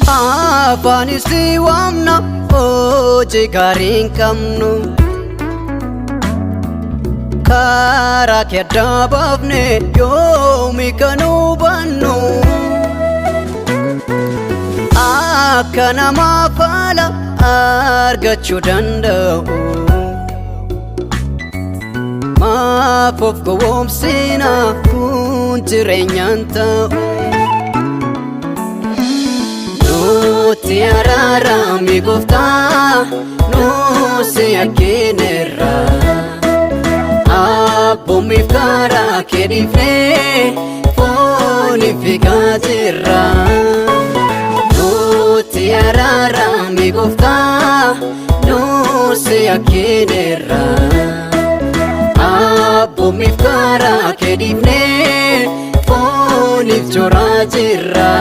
Afanisi wamna oje garin kamnu Kara kedda bafne yomi kanu bannu Akkana mafala argachu danda'u Maafof gowwomsina kun jireenyaan ta'u Nuti araarami gooftaa nusi akkinerra Abboomiif karaa kee dhiifnee fooniif fiigaa jirra Nuti araarami gooftaa nusi akkinerra Abboomiif karaa kee dhiifnee fooniif joraa jirra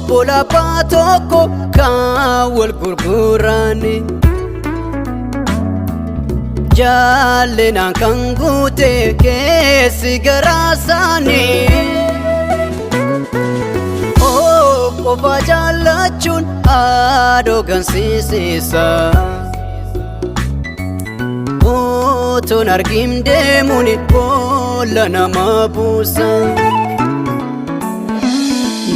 Bola patoko kawal gurgurani Jalena kangute kesi garasani Kofa jalachun adogan sisisa Utun argim demuni bola nama busa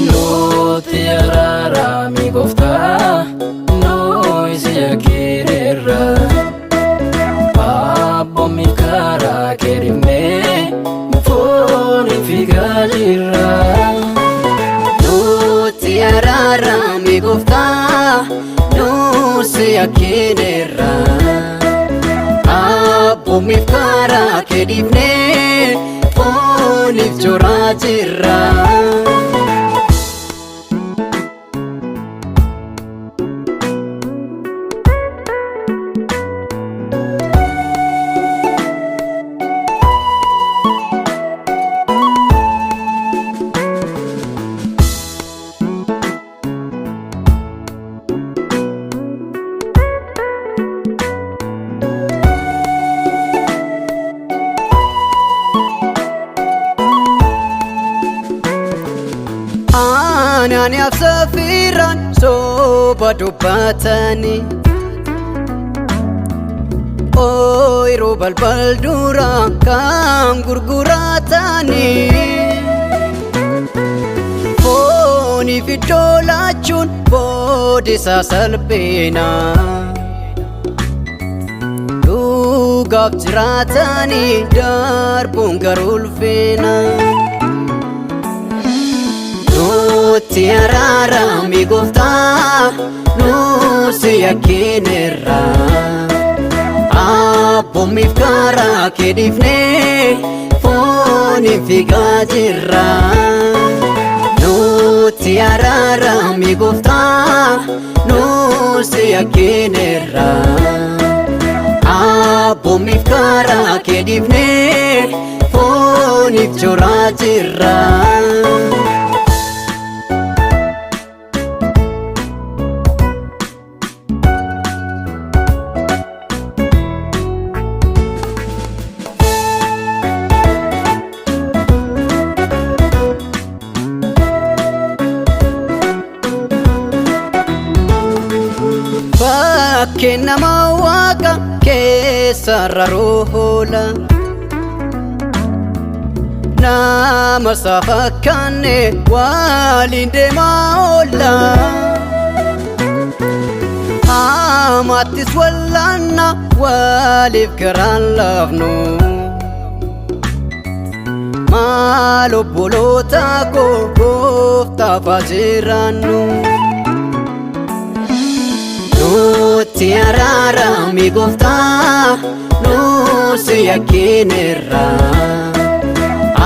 Nuti araarami gooftaa nusi akkinerra Abboomiif karaa kee dhiifnee fooniif fiigaa jirra Nuti araarami gooftaa nusi akkinerra Abboomiif karaa kee dhiifnee fooniif joraa jirra Ani afsafiran soba dubbatani Oyiruu balbal dura kan gurguratani Fooniif iddoo laachuun boodisaa salphina Dhugaaf jiraatanii darbuun garuu ulfina Nuti araarami gooftaa nusi akkinerra Abboomiif karaa kee dhiifnee fooniif fiigaa jirra Nuti araarami gooftaa nusi akkinerra Abboomiif karaa kee dhiifnee fooniif joraa jirra Bakkee nama waaqa keessa raroola Nama saafakkaanne waliin deemaa oolla Amaattis wallaanna waliif garaan laafnu maal obboloota koo Gooftaaf haa jiraannu. Nutti araarami Gooftaa nu si yakkineerra.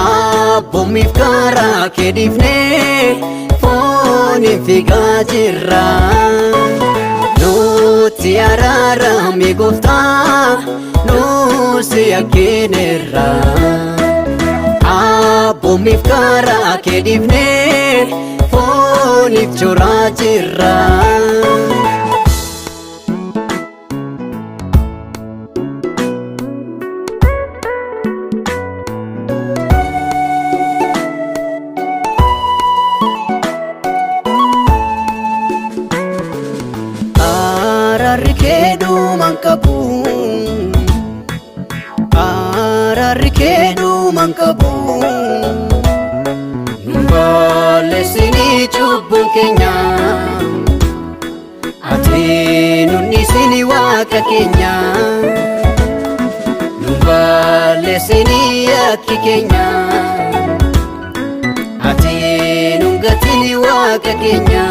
Abboomiif karaa kee dhiifnee fooniin fiigaa jirra. Nutti araarami Gooftaa nu si yakkineerra. Abboomiif karaa kee dhiifnee fooniif joraa jirra. Araarri kee dhumaan qabu, araarri kee dhumaan qabu. Nu balleessinii cubbuun keenya, ati nu dhiisini Waaqa keenya. Nu balleessinii yakki keenya, ati nu gatini Waaqa keenya.